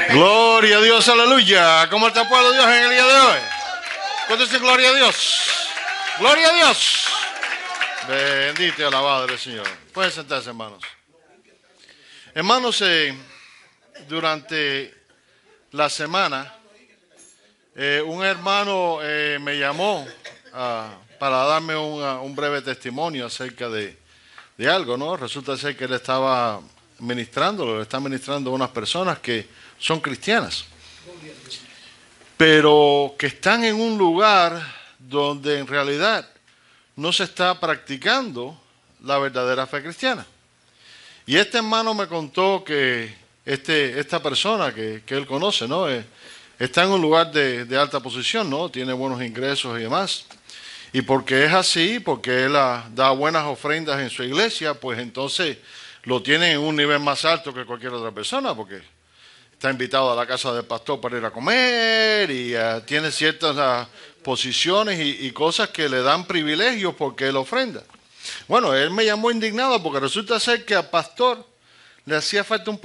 Gloria a Dios, aleluya. ¿Cómo está el pueblo de Dios en el día de hoy? ¿Cuánto dice gloria a Dios? Gloria a Dios. Bendito y alabado el Señor. Pueden sentarse, hermanos. Hermanos, durante la semana, un hermano me llamó para darme un breve testimonio acerca de algo, ¿no? Resulta ser que él estaba le está ministrando a unas personas que son cristianas, pero que están en un lugar donde en realidad no se está practicando la verdadera fe cristiana. Y este hermano me contó que esta persona que él conoce, ¿no? Está en un lugar de alta posición, ¿no? Tiene buenos ingresos y demás. Y porque es así, porque él da buenas ofrendas en su iglesia, pues entonces lo tiene en un nivel más alto que cualquier otra persona, porque está invitado a la casa del pastor para ir a comer y tiene ciertas posiciones y cosas que le dan privilegios porque él ofrenda. Bueno, él me llamó indignado porque resulta ser que al pastor le hacía falta un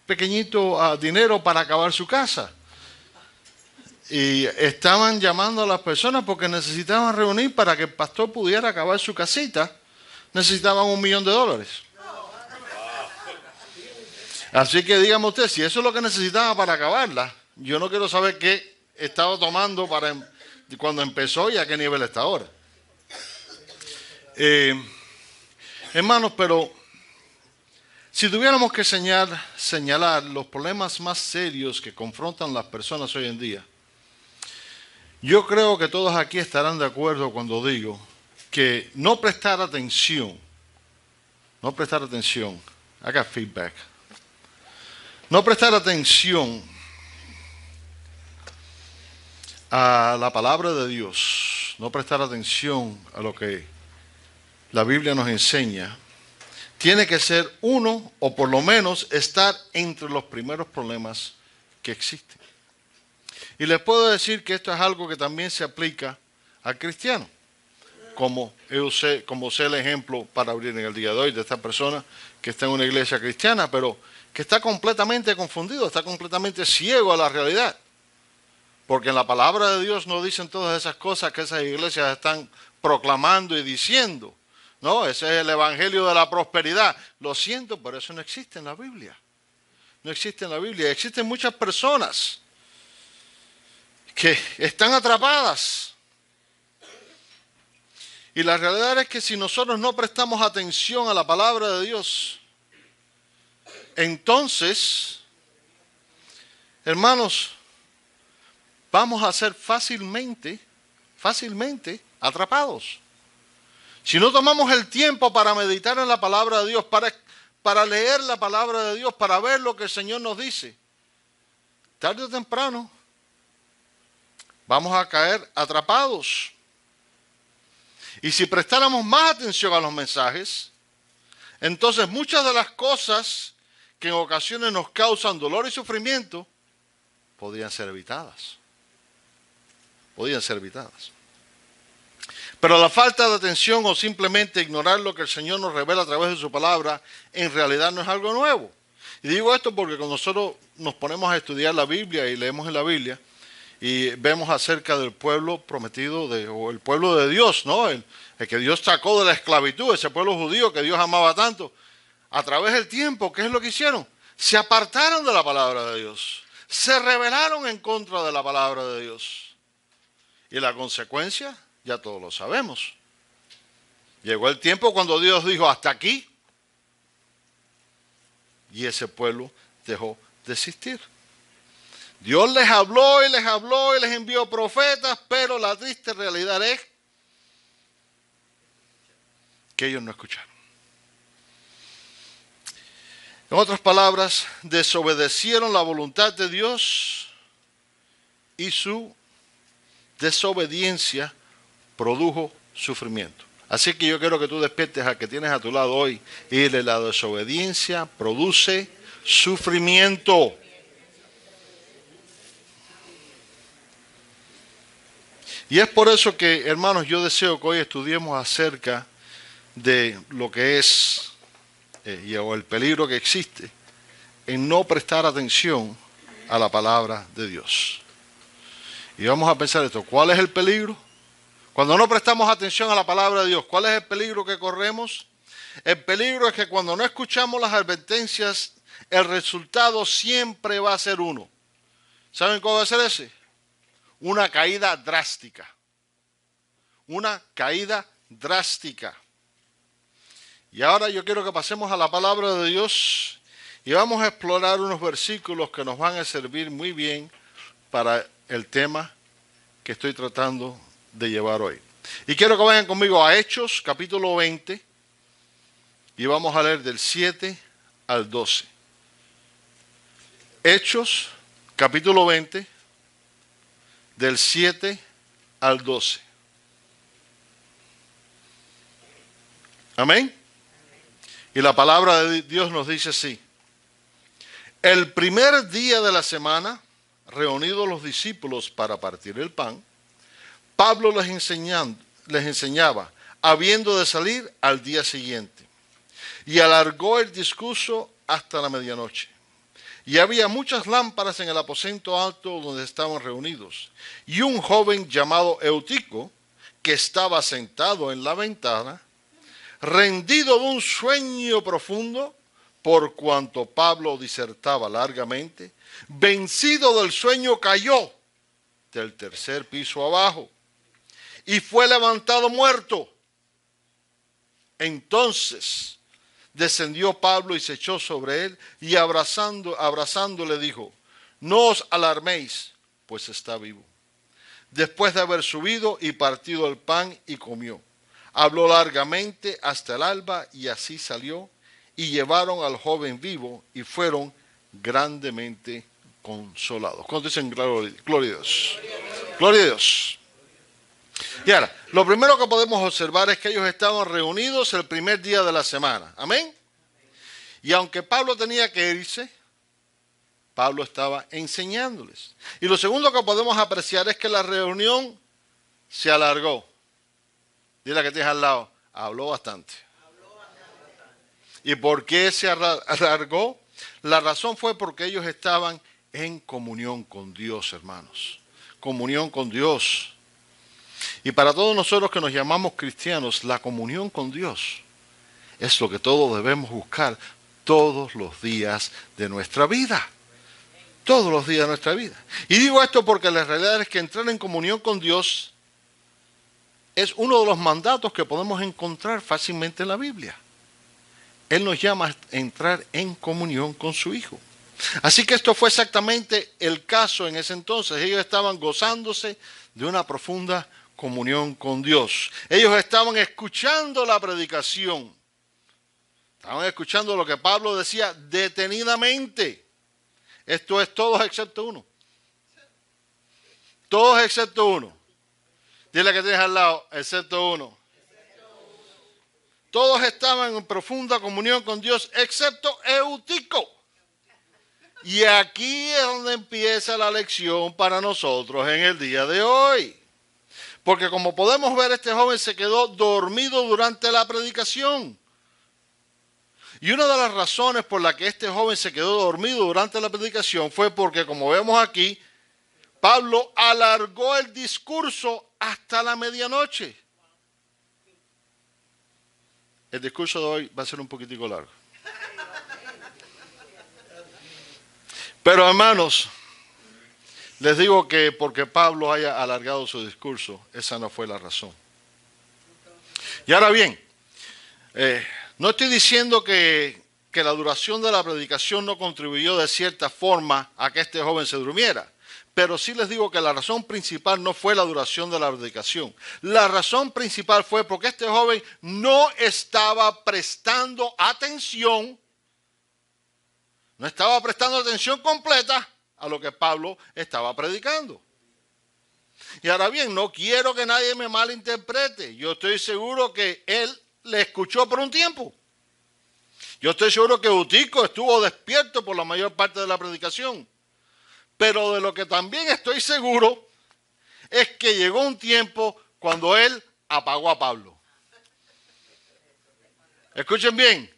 pequeñito dinero para acabar su casa. Y estaban llamando a las personas porque necesitaban reunir para que el pastor pudiera acabar su casita. Necesitaban $1 millón. Así que dígame usted, si eso es lo que necesitaba para acabarla, yo no quiero saber qué estaba tomando cuando empezó y a qué nivel está ahora. Hermanos, pero si tuviéramos que señalar los problemas más serios que confrontan las personas hoy en día, yo creo que todos aquí estarán de acuerdo cuando digo que no prestar atención, I got feedback. No prestar atención a la palabra de Dios, no prestar atención a lo que la Biblia nos enseña, tiene que ser uno, o por lo menos estar entre los primeros problemas que existen. Y les puedo decir que esto es algo que también se aplica al cristiano, como usé el ejemplo para abrir en el día de hoy de esta persona que está en una iglesia cristiana, pero que está completamente confundido, está completamente ciego a la realidad. Porque en la palabra de Dios no dicen todas esas cosas que esas iglesias están proclamando y diciendo. No, ese es el evangelio de la prosperidad. Lo siento, pero eso no existe en la Biblia. No existe en la Biblia. Existen muchas personas que están atrapadas. Y la realidad es que si nosotros no prestamos atención a la palabra de Dios, entonces, hermanos, vamos a ser fácilmente atrapados. Si no tomamos el tiempo para meditar en la palabra de Dios, para leer la palabra de Dios, para ver lo que el Señor nos dice, tarde o temprano vamos a caer atrapados. Y si prestáramos más atención a los mensajes, entonces muchas de las cosas que en ocasiones nos causan dolor y sufrimiento, podrían ser evitadas. Pero la falta de atención o simplemente ignorar lo que el Señor nos revela a través de su palabra, en realidad no es algo nuevo. Y digo esto porque cuando nosotros nos ponemos a estudiar la Biblia y leemos en la Biblia, y vemos acerca del pueblo prometido, o el pueblo de Dios, ¿no? El que Dios sacó de la esclavitud, ese pueblo judío que Dios amaba tanto. A través del tiempo, ¿qué es lo que hicieron? Se apartaron de la palabra de Dios. Se rebelaron en contra de la palabra de Dios. Y la consecuencia, ya todos lo sabemos. Llegó el tiempo cuando Dios dijo, hasta aquí. Y ese pueblo dejó de existir. Dios les habló y les envió profetas, pero la triste realidad es que ellos no escucharon. En otras palabras, desobedecieron la voluntad de Dios y su desobediencia produjo sufrimiento. Así que yo quiero que tú despiertes al que tienes a tu lado hoy y dile, la desobediencia produce sufrimiento. Y es por eso que, hermanos, yo deseo que hoy estudiemos acerca de lo que es o el peligro que existe en no prestar atención a la palabra de Dios. Y vamos a pensar esto, ¿cuál es el peligro? Cuando no prestamos atención a la palabra de Dios, ¿cuál es el peligro que corremos? El peligro es que cuando no escuchamos las advertencias, el resultado siempre va a ser uno. ¿Saben cuál va a ser ese? Una caída drástica. Una caída drástica. Y ahora yo quiero que pasemos a la palabra de Dios y vamos a explorar unos versículos que nos van a servir muy bien para el tema que estoy tratando de llevar hoy. Y quiero que vayan conmigo a Hechos, capítulo 20, y vamos a leer del 7 al 12. Hechos, capítulo 20, del 7 al 12. Amén. Y la palabra de Dios nos dice así. El primer día de la semana, reunidos los discípulos para partir el pan, Pablo les enseñaba, habiendo de salir al día siguiente. Y alargó el discurso hasta la medianoche. Y había muchas lámparas en el aposento alto donde estaban reunidos. Y un joven llamado Eutico, que estaba sentado en la ventana, rendido de un sueño profundo, por cuanto Pablo disertaba largamente, vencido del sueño cayó del tercer piso abajo y fue levantado muerto. Entonces descendió Pablo y se echó sobre él y abrazándole dijo, no os alarméis, pues está vivo. Después de haber subido y partido el pan y comió, habló largamente hasta el alba y así salió y llevaron al joven vivo y fueron grandemente consolados. ¿Cuántos dicen gloria a Dios? Gloria a Dios. Y ahora, lo primero que podemos observar es que ellos estaban reunidos el primer día de la semana. Amén. Y aunque Pablo tenía que irse, Pablo estaba enseñándoles. Y lo segundo que podemos apreciar es que la reunión se alargó. Dile a que tienes al lado, habló bastante. ¿Y por qué se alargó? La razón fue porque ellos estaban en comunión con Dios, hermanos. Comunión con Dios. Y para todos nosotros que nos llamamos cristianos, la comunión con Dios es lo que todos debemos buscar todos los días de nuestra vida. Todos los días de nuestra vida. Y digo esto porque la realidad es que entrar en comunión con Dios es uno de los mandatos que podemos encontrar fácilmente en la Biblia. Él nos llama a entrar en comunión con su Hijo. Así que esto fue exactamente el caso en ese entonces. Ellos estaban gozándose de una profunda comunión con Dios. Ellos estaban escuchando la predicación. Estaban escuchando lo que Pablo decía detenidamente. Esto es todos excepto uno. Todos excepto uno. Dile que tienes al lado, excepto uno. Todos estaban en profunda comunión con Dios, excepto Eutico. Y aquí es donde empieza la lección para nosotros en el día de hoy. Porque como podemos ver, este joven se quedó dormido durante la predicación. Y una de las razones por la que este joven se quedó dormido durante la predicación fue porque, como vemos aquí, Pablo alargó el discurso hasta la medianoche. El discurso de hoy va a ser un poquitico largo. Pero hermanos, les digo que porque Pablo haya alargado su discurso, esa no fue la razón. Y ahora bien, no estoy diciendo que la duración de la predicación no contribuyó de cierta forma a que este joven se durmiera. Pero sí les digo que la razón principal no fue la duración de la predicación. La razón principal fue porque este joven no estaba prestando atención, no estaba prestando atención completa a lo que Pablo estaba predicando. Y ahora bien, no quiero que nadie me malinterprete. Yo estoy seguro que él le escuchó por un tiempo. Yo estoy seguro que Eutico estuvo despierto por la mayor parte de la predicación. Pero de lo que también estoy seguro es que llegó un tiempo cuando él apagó a Pablo. Escuchen bien,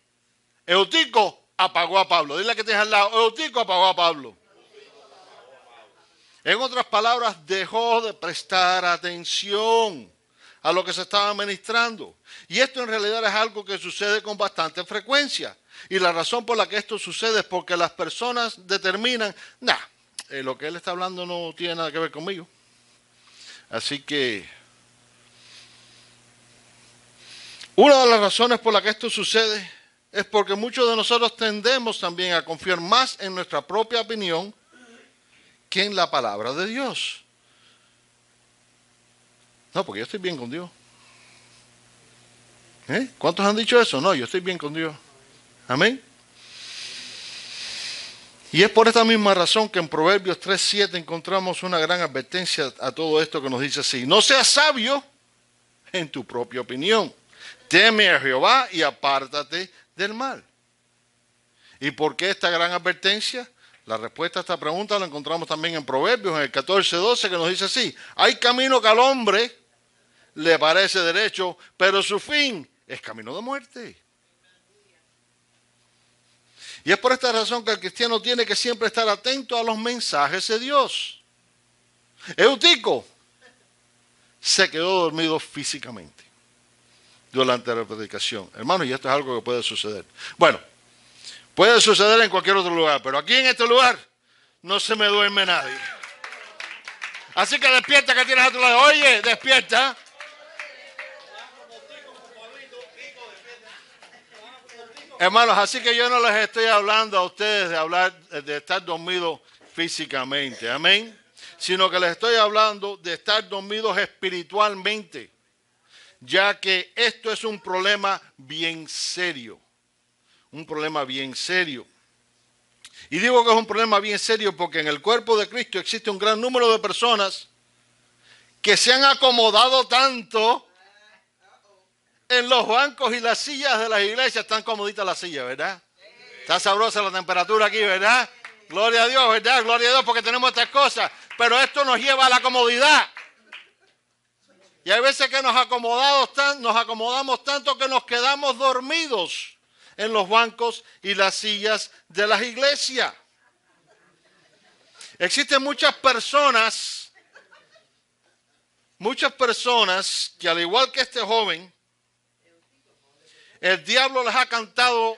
Eutico apagó a Pablo. Dile que tienes al lado, Eutico apagó a Pablo. En otras palabras, dejó de prestar atención a lo que se estaba ministrando. Y esto en realidad es algo que sucede con bastante frecuencia. Y la razón por la que esto sucede es porque las personas determinan, lo que él está hablando no tiene nada que ver conmigo. Así que una de las razones por las que esto sucede es porque muchos de nosotros tendemos también a confiar más en nuestra propia opinión que en la palabra de Dios. No, porque yo estoy bien con Dios. ¿Cuántos han dicho eso? No, yo estoy bien con Dios. Amén. Y es por esta misma razón que en Proverbios 3:7 encontramos una gran advertencia a todo esto que nos dice así: no seas sabio en tu propia opinión. Teme a Jehová y apártate del mal. ¿Y por qué esta gran advertencia? La respuesta a esta pregunta la encontramos también en Proverbios, en el 14:12, que nos dice así: hay camino que al hombre le parece derecho, pero su fin es camino de muerte. Y es por esta razón que el cristiano tiene que siempre estar atento a los mensajes de Dios. Eutico se quedó dormido físicamente durante la predicación. Hermanos, y esto es algo que puede suceder. Bueno, puede suceder en cualquier otro lugar, pero aquí en este lugar no se me duerme nadie. Así que despierta, que tienes a tu lado. Oye, despierta. Hermanos, así que yo no les estoy hablando a ustedes de estar dormidos físicamente, amén, sino que les estoy hablando de estar dormidos espiritualmente, ya que esto es un problema bien serio, un problema bien serio. Y digo que es un problema bien serio porque en el cuerpo de Cristo existe un gran número de personas que se han acomodado tanto en los bancos y las sillas de las iglesias. Están comoditas las sillas, ¿verdad? Está sabrosa la temperatura aquí, ¿verdad? Gloria a Dios, ¿verdad? Gloria a Dios porque tenemos estas cosas. Pero esto nos lleva a la comodidad. Y hay veces que nos acomodamos tanto que nos quedamos dormidos en los bancos y las sillas de las iglesias. Existen muchas personas que al igual que este joven, el diablo les ha cantado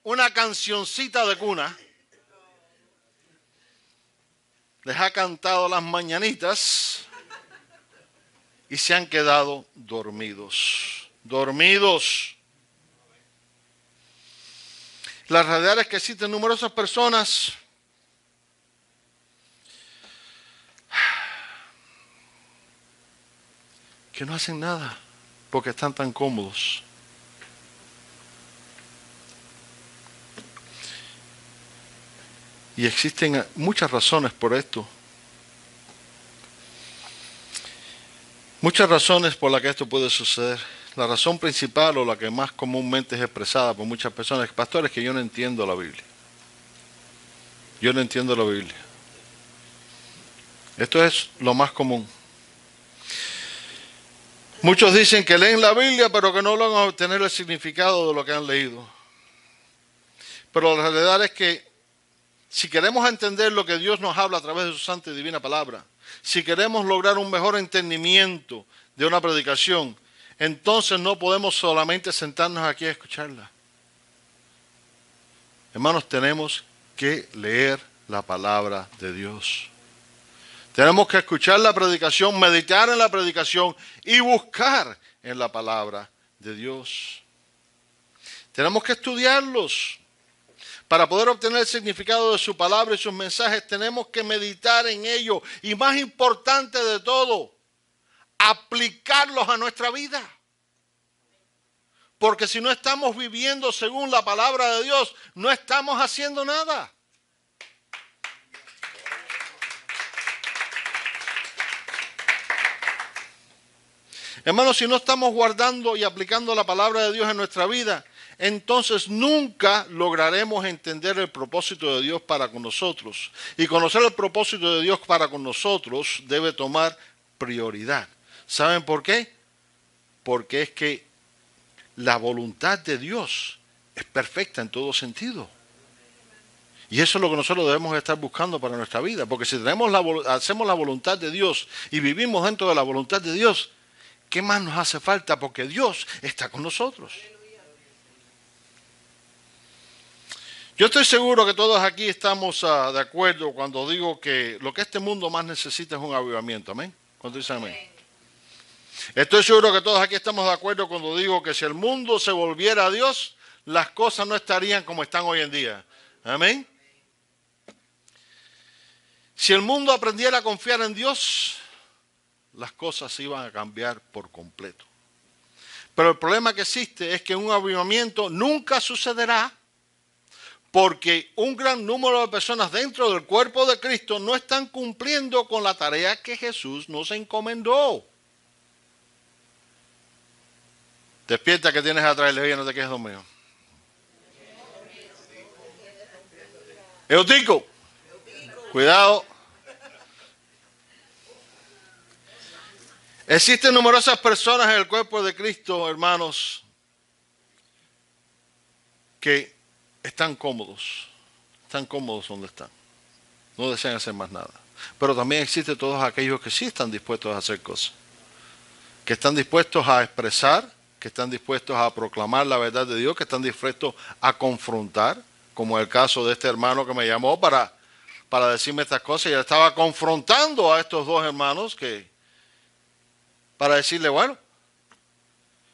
una cancioncita de cuna, les ha cantado las mañanitas y se han quedado dormidos. La realidad es que existen numerosas personas que no hacen nada porque están tan cómodos. Y existen muchas razones por esto. Muchas razones por las que esto puede suceder. La razón principal o la que más comúnmente es expresada por muchas personas es: pastor, es que yo no entiendo la Biblia. Yo no entiendo la Biblia. Esto es lo más común. Muchos dicen que leen la Biblia pero que no logran obtener el significado de lo que han leído. Pero la realidad es que si queremos entender lo que Dios nos habla a través de su santa y divina palabra, si queremos lograr un mejor entendimiento de una predicación, entonces no podemos solamente sentarnos aquí a escucharla. Hermanos, tenemos que leer la palabra de Dios. Tenemos que escuchar la predicación, meditar en la predicación y buscar en la palabra de Dios. Tenemos que estudiarlos. Para poder obtener el significado de su palabra y sus mensajes, tenemos que meditar en ello. Y más importante de todo, aplicarlos a nuestra vida. Porque si no estamos viviendo según la palabra de Dios, no estamos haciendo nada. Hermanos, si no estamos guardando y aplicando la palabra de Dios en nuestra vida, entonces nunca lograremos entender el propósito de Dios para con nosotros. Y conocer el propósito de Dios para con nosotros debe tomar prioridad. ¿Saben por qué? Porque es que la voluntad de Dios es perfecta en todo sentido. Y eso es lo que nosotros debemos estar buscando para nuestra vida. Porque si hacemos la voluntad de Dios y vivimos dentro de la voluntad de Dios, ¿qué más nos hace falta? Porque Dios está con nosotros. Yo estoy seguro que todos aquí estamos de acuerdo cuando digo que lo que este mundo más necesita es un avivamiento. ¿Amén? ¿Cuánto dicen amén? Estoy seguro que todos aquí estamos de acuerdo cuando digo que si el mundo se volviera a Dios, las cosas no estarían como están hoy en día. Amén. Si el mundo aprendiera a confiar en Dios, las cosas iban a cambiar por completo. Pero el problema que existe es que un avivamiento nunca sucederá porque un gran número de personas dentro del cuerpo de Cristo no están cumpliendo con la tarea que Jesús nos encomendó. Despierta que tienes atrás, le no te quedes dormido. Eutico, cuidado. Existen numerosas personas en el cuerpo de Cristo, hermanos, que están cómodos donde están. No desean hacer más nada. Pero también existen todos aquellos que sí están dispuestos a hacer cosas. Que están dispuestos a expresar, que están dispuestos a proclamar la verdad de Dios, que están dispuestos a confrontar, como el caso de este hermano que me llamó para decirme estas cosas. Y él estaba confrontando a estos dos hermanos para decirle, bueno,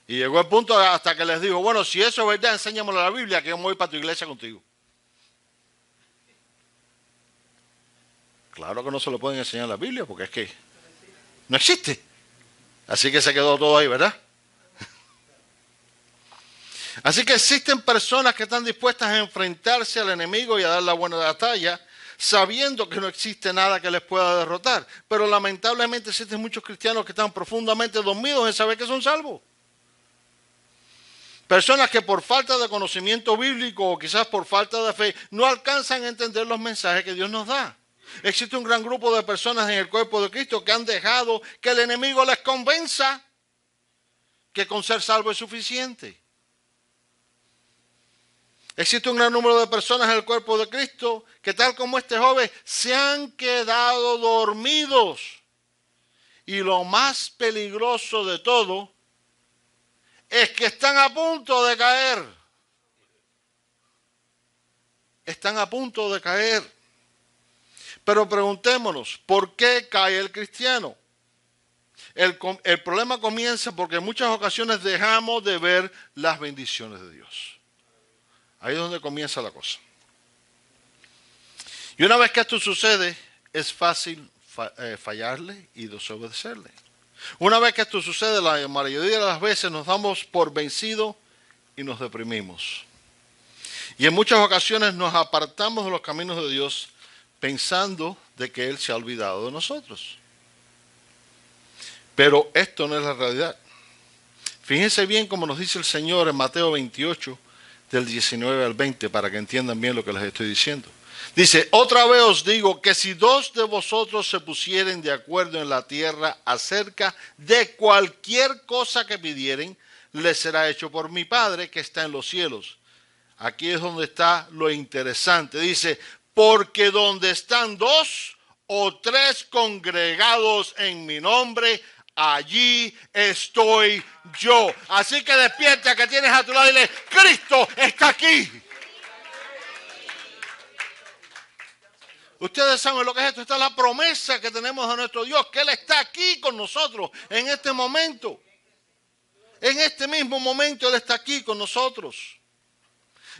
y llegó el punto hasta que les dijo, bueno, si eso es verdad, enséñamelo la Biblia, que yo me voy para tu iglesia contigo. Claro que no se lo pueden enseñar la Biblia, porque es que no existe. Así que se quedó todo ahí, ¿verdad? Así que existen personas que están dispuestas a enfrentarse al enemigo y a dar la buena batalla, sabiendo que no existe nada que les pueda derrotar. Pero lamentablemente existen muchos cristianos que están profundamente dormidos en saber que son salvos. Personas que por falta de conocimiento bíblico o quizás por falta de fe no alcanzan a entender los mensajes que Dios nos da. Existe un gran grupo de personas en el cuerpo de Cristo que han dejado que el enemigo les convenza que con ser salvo es suficiente. Existe un gran número de personas en el cuerpo de Cristo que tal como este joven se han quedado dormidos. Y lo más peligroso de todo es que están a punto de caer. Están a punto de caer. Pero preguntémonos, ¿por qué cae el cristiano? El problema comienza porque en muchas ocasiones dejamos de ver las bendiciones de Dios. Ahí es donde comienza la cosa. Y una vez que esto sucede, es fácil fallarle y desobedecerle. Una vez que esto sucede, la mayoría de las veces nos damos por vencidos y nos deprimimos. Y en muchas ocasiones nos apartamos de los caminos de Dios pensando de que Él se ha olvidado de nosotros. Pero esto no es la realidad. Fíjense bien como nos dice el Señor en Mateo 28, del 19 al 20, para que entiendan bien lo que les estoy diciendo. Dice, otra vez os digo que si dos de vosotros se pusieren de acuerdo en la tierra acerca de cualquier cosa que pidieren, les será hecho por mi Padre que está en los cielos. Aquí es donde está lo interesante. Dice, porque donde están dos o tres congregados en mi nombre, allí estoy yo. Así que despierta que tienes a tu lado y dile, Cristo está aquí. Ustedes saben lo que es esto. Esta es la promesa que tenemos de nuestro Dios, que Él está aquí con nosotros en este momento. En este mismo momento Él está aquí con nosotros.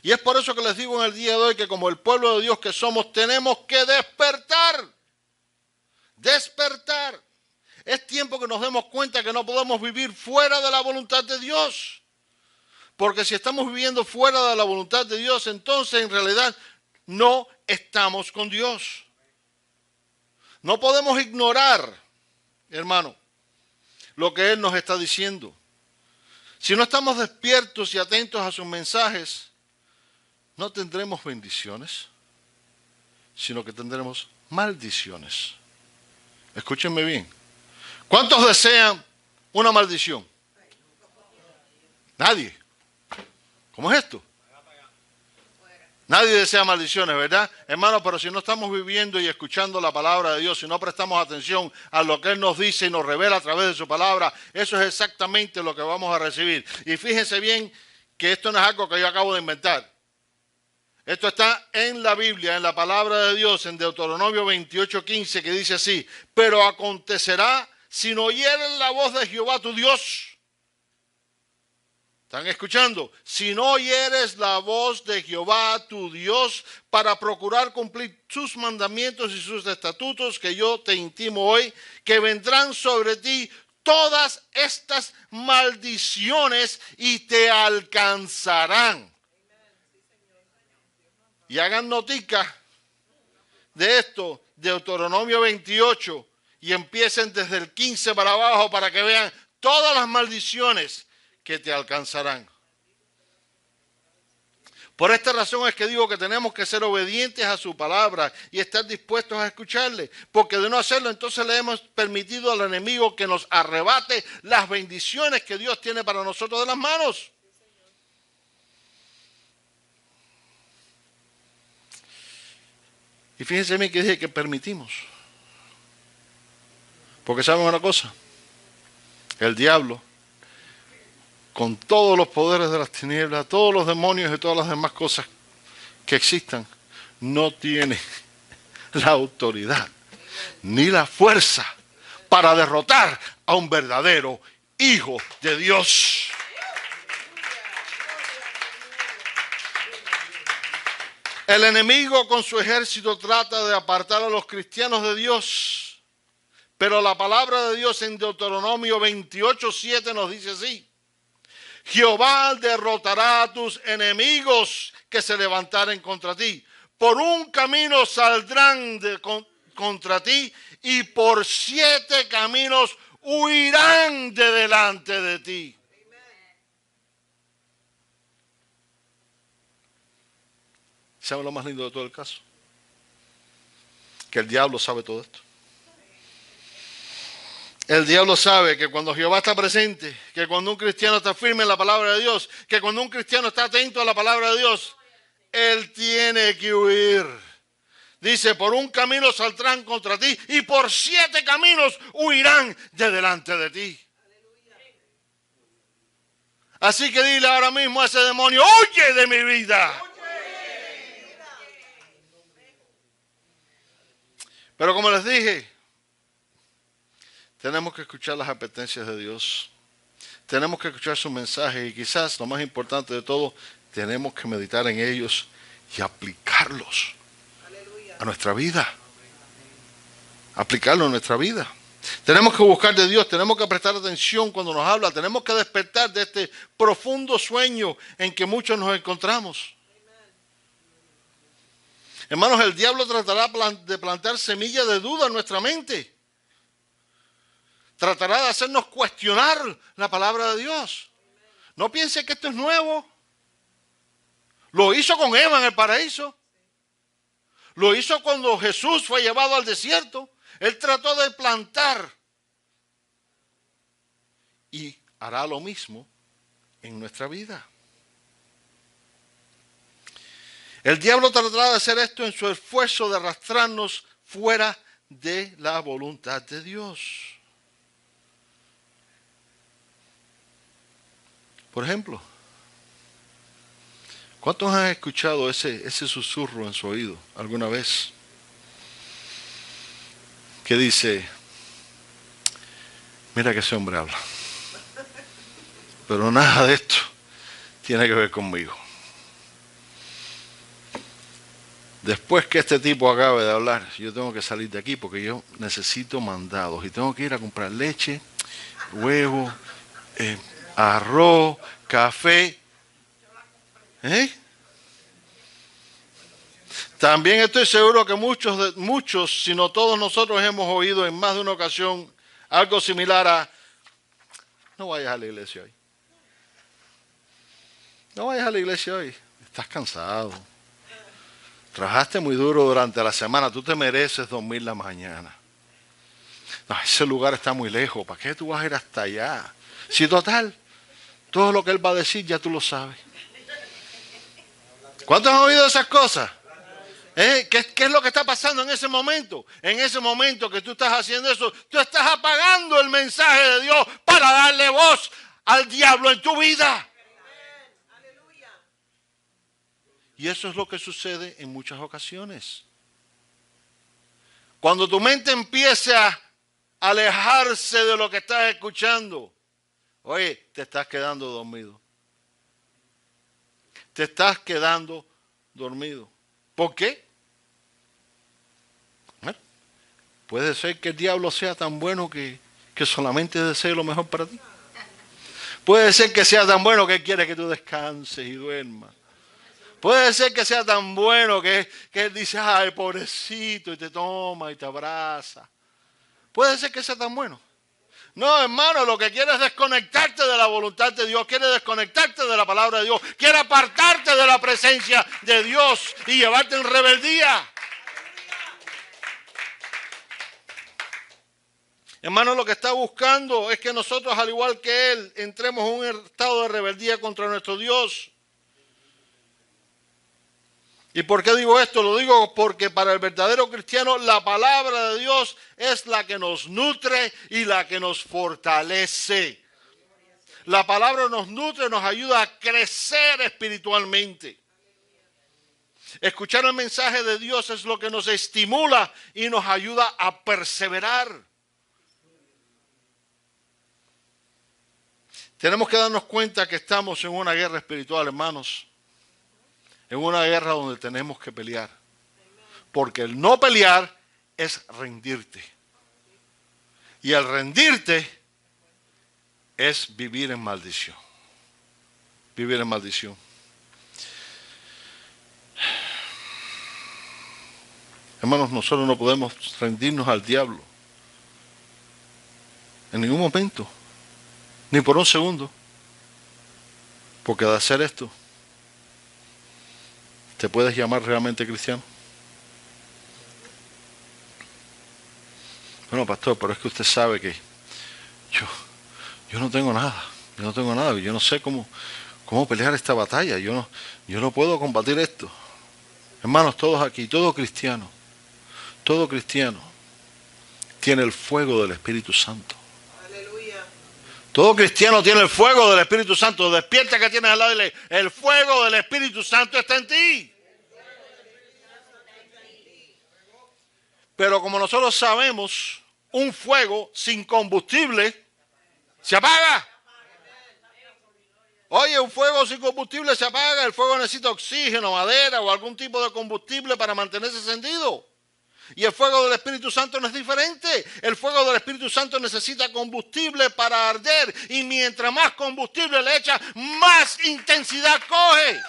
Y es por eso que les digo en el día de hoy que como el pueblo de Dios que somos, tenemos que despertar. Despertar. Es tiempo que nos demos cuenta que no podemos vivir fuera de la voluntad de Dios. Porque si estamos viviendo fuera de la voluntad de Dios, entonces en realidad no estamos con Dios. No podemos ignorar, hermano, lo que Él nos está diciendo. Si no estamos despiertos y atentos a sus mensajes, no tendremos bendiciones, sino que tendremos maldiciones. Escúchenme bien. ¿Cuántos desean una maldición? Nadie. ¿Cómo es esto? Nadie desea maldiciones, ¿verdad? Hermanos, pero si no estamos viviendo y escuchando la palabra de Dios, si no prestamos atención a lo que Él nos dice y nos revela a través de su palabra, eso es exactamente lo que vamos a recibir. Y fíjense bien que esto no es algo que yo acabo de inventar. Esto está en la Biblia, en la palabra de Dios, en Deuteronomio 28:15, que dice así: pero acontecerá si no oyeren la voz de Jehová tu Dios. ¿Están escuchando? Si no oyeres la voz de Jehová tu Dios para procurar cumplir sus mandamientos y sus estatutos que yo te intimo hoy, que vendrán sobre ti todas estas maldiciones y te alcanzarán. Y hagan notica de esto, Deuteronomio 28, y empiecen desde el 15 para abajo para que vean todas las maldiciones que te alcanzarán. Por esta razón es que digo que tenemos que ser obedientes a su palabra y estar dispuestos a escucharle, porque de no hacerlo entonces le hemos permitido al enemigo que nos arrebate las bendiciones que Dios tiene para nosotros de las manos. Y fíjense bien que dije que permitimos. Porque saben una cosa, el diablo, con todos los poderes de las tinieblas, todos los demonios y todas las demás cosas que existan, no tiene la autoridad ni la fuerza para derrotar a un verdadero hijo de Dios. El enemigo con su ejército trata de apartar a los cristianos de Dios, pero la palabra de Dios en Deuteronomio 28:7 nos dice así: Jehová derrotará a tus enemigos que se levantaren contra ti. Por un camino saldrán contra ti y por 7 caminos huirán de delante de ti. ¿Saben lo más lindo de todo el caso? Que el diablo sabe todo esto. El diablo sabe que cuando Jehová está presente, que cuando un cristiano está firme en la palabra de Dios, que cuando un cristiano está atento a la palabra de Dios, él tiene que huir. Dice, por un camino saldrán contra ti y por 7 caminos huirán de delante de ti. Así que dile ahora mismo a ese demonio: huye de mi vida. Pero como les dije, tenemos que escuchar las advertencias de Dios. Tenemos que escuchar su mensaje y quizás lo más importante de todo, tenemos que meditar en ellos y aplicarlos a nuestra vida. Aplicarlo a nuestra vida. Tenemos que buscar de Dios, tenemos que prestar atención cuando nos habla, tenemos que despertar de este profundo sueño en que muchos nos encontramos. Hermanos, el diablo tratará de plantar semillas de duda en nuestra mente. Tratará de hacernos cuestionar la palabra de Dios. No piense que esto es nuevo. Lo hizo con Eva en el paraíso. Lo hizo cuando Jesús fue llevado al desierto. Él trató de plantar. Y hará lo mismo en nuestra vida. El diablo tratará de hacer esto en su esfuerzo de arrastrarnos fuera de la voluntad de Dios. Por ejemplo, ¿cuántos han escuchado ese susurro en su oído alguna vez? Que dice: mira que ese hombre habla, pero nada de esto tiene que ver conmigo. Después que este tipo acabe de hablar, yo tengo que salir de aquí porque yo necesito mandados y tengo que ir a comprar leche, huevo, arroz, café. También estoy seguro que muchos, si no todos nosotros, hemos oído en más de una ocasión algo similar a: no vayas a la iglesia hoy. No vayas a la iglesia hoy. Estás cansado. Trabajaste muy duro durante la semana. Tú te mereces dormir la mañana. No, ese lugar está muy lejos. ¿Para qué tú vas a ir hasta allá? Si total, todo lo que él va a decir ya tú lo sabes. ¿Cuántos han oído esas cosas? ¿Qué es lo que está pasando en ese momento? En ese momento que tú estás haciendo eso, tú estás apagando el mensaje de Dios para darle voz al diablo en tu vida. Y eso es lo que sucede en muchas ocasiones. Cuando tu mente empieza a alejarse de lo que estás escuchando, oye, te estás quedando dormido. Te estás quedando dormido. ¿Por qué? Bueno, puede ser que el diablo sea tan bueno que solamente desee lo mejor para ti. Puede ser que sea tan bueno que quiere que tú descanses y duermas. Puede ser que sea tan bueno que él dice, ay, pobrecito, y te toma y te abraza. Puede ser que sea tan bueno. No, hermano, lo que quiere es desconectarte de la voluntad de Dios, quiere desconectarte de la palabra de Dios, quiere apartarte de la presencia de Dios y llevarte en rebeldía. Hermano, lo que está buscando es que nosotros, al igual que Él, entremos en un estado de rebeldía contra nuestro Dios. ¿Y por qué digo esto? Lo digo porque para el verdadero cristiano la palabra de Dios es la que nos nutre y la que nos fortalece. La palabra nos nutre, nos ayuda a crecer espiritualmente. Escuchar el mensaje de Dios es lo que nos estimula y nos ayuda a perseverar. Tenemos que darnos cuenta que estamos en una guerra espiritual, hermanos. En una guerra donde tenemos que pelear. Porque el no pelear es rendirte. Y el rendirte es vivir en maldición. Vivir en maldición. Hermanos, nosotros no podemos rendirnos al diablo. En ningún momento. Ni por un segundo. Porque de hacer esto, ¿te puedes llamar realmente cristiano? Bueno, pastor, pero es que usted sabe que yo no tengo nada. Yo no tengo nada. Yo no sé cómo pelear esta batalla. Yo no puedo combatir esto. Hermanos, todos aquí, todo cristiano tiene el fuego del Espíritu Santo. Todo cristiano tiene el fuego del Espíritu Santo. Despierta que tienes al lado de él. El fuego del Espíritu Santo está en ti. Pero como nosotros sabemos, un fuego sin combustible se apaga. Oye, un fuego sin combustible se apaga. El fuego necesita oxígeno, madera o algún tipo de combustible para mantenerse encendido. Y el fuego del Espíritu Santo no es diferente. El fuego del Espíritu Santo necesita combustible para arder. Y mientras más combustible le echa, más intensidad coge.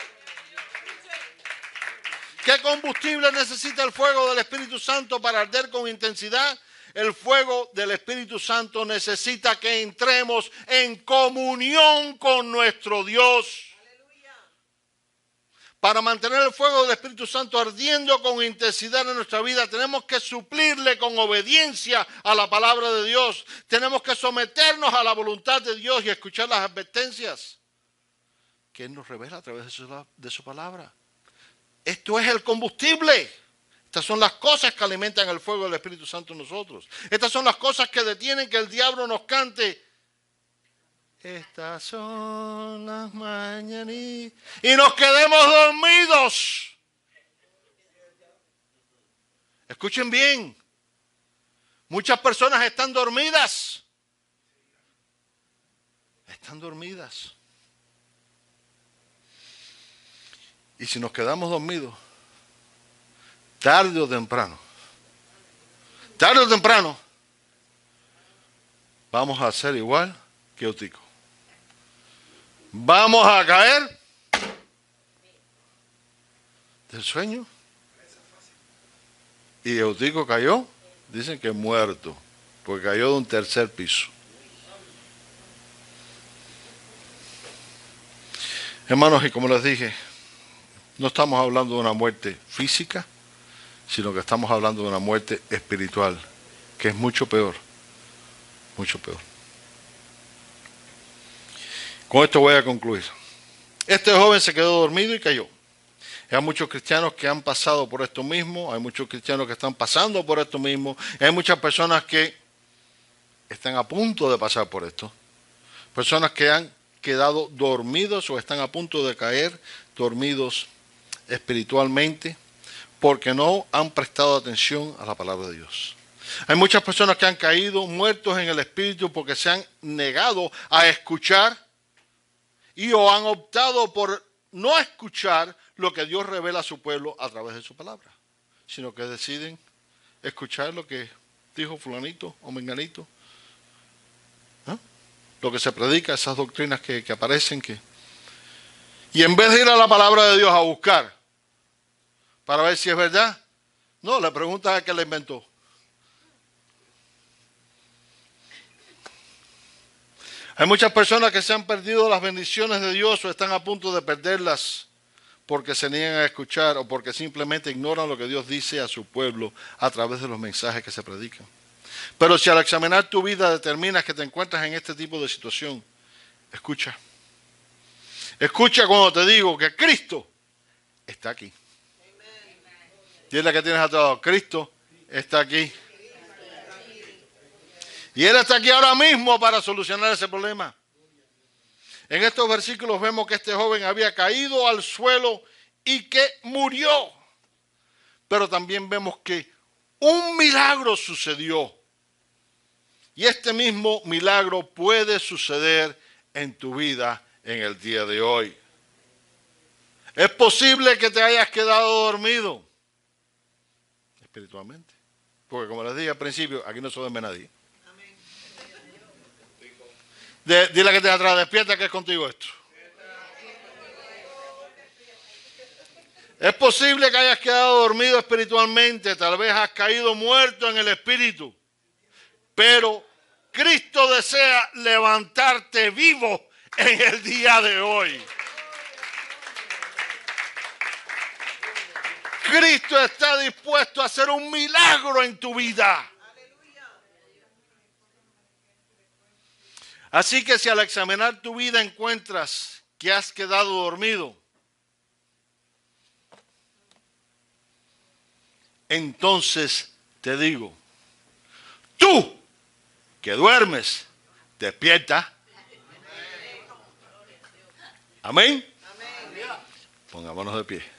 ¿Qué combustible necesita el fuego del Espíritu Santo para arder con intensidad? El fuego del Espíritu Santo necesita que entremos en comunión con nuestro Dios. Para mantener el fuego del Espíritu Santo ardiendo con intensidad en nuestra vida, tenemos que suplirle con obediencia a la palabra de Dios. Tenemos que someternos a la voluntad de Dios y escuchar las advertencias que Él nos revela a través de su palabra. Esto es el combustible. Estas son las cosas que alimentan el fuego del Espíritu Santo en nosotros. Estas son las cosas que detienen que el diablo nos cante. Estas son las mañanitas. Y nos quedemos dormidos. Escuchen bien. Muchas personas están dormidas. Están dormidas. Y si nos quedamos dormidos, tarde o temprano, vamos a ser igual que Eutico. Vamos a caer del sueño. Y Eutico cayó, dicen que muerto, porque cayó de un tercer piso. Hermanos, y como les dije, no estamos hablando de una muerte física, sino que estamos hablando de una muerte espiritual, que es mucho peor mucho peor. Con esto voy a concluir. Este joven se quedó dormido y cayó. Hay muchos cristianos que han pasado por esto mismo, hay muchos cristianos que están pasando por esto mismo, hay muchas personas que están a punto de pasar por esto. Personas que han quedado dormidos o están a punto de caer dormidos espiritualmente porque no han prestado atención a la palabra de Dios. Hay muchas personas que han caído muertos en el espíritu porque se han negado a escuchar y o han optado por no escuchar lo que Dios revela a su pueblo a través de su palabra, sino que deciden escuchar lo que dijo fulanito o menganito, ¿no? Lo que se predica, esas doctrinas que aparecen, y en vez de ir a la palabra de Dios a buscar para ver si es verdad, no, le preguntan a qué la inventó. Hay muchas personas que se han perdido las bendiciones de Dios o están a punto de perderlas porque se niegan a escuchar o porque simplemente ignoran lo que Dios dice a su pueblo a través de los mensajes que se predican. Pero si al examinar tu vida determinas que te encuentras en este tipo de situación, escucha. Escucha cuando te digo que Cristo está aquí. Dile que tienes a tu lado, Cristo está aquí. Y Él está aquí ahora mismo para solucionar ese problema. En estos versículos vemos que este joven había caído al suelo y que murió. Pero también vemos que un milagro sucedió. Y este mismo milagro puede suceder en tu vida en el día de hoy. Es posible que te hayas quedado dormido espiritualmente. Porque como les dije al principio, aquí no se duerme nadie. Dile que te atrás, despierta que es contigo esto. Es posible que hayas quedado dormido espiritualmente, tal vez has caído muerto en el espíritu, pero Cristo desea levantarte vivo en el día de hoy. Cristo está dispuesto a hacer un milagro en tu vida. Así que si al examinar tu vida encuentras que has quedado dormido, entonces te digo, tú que duermes, despierta. Amén. Pongámonos de pie.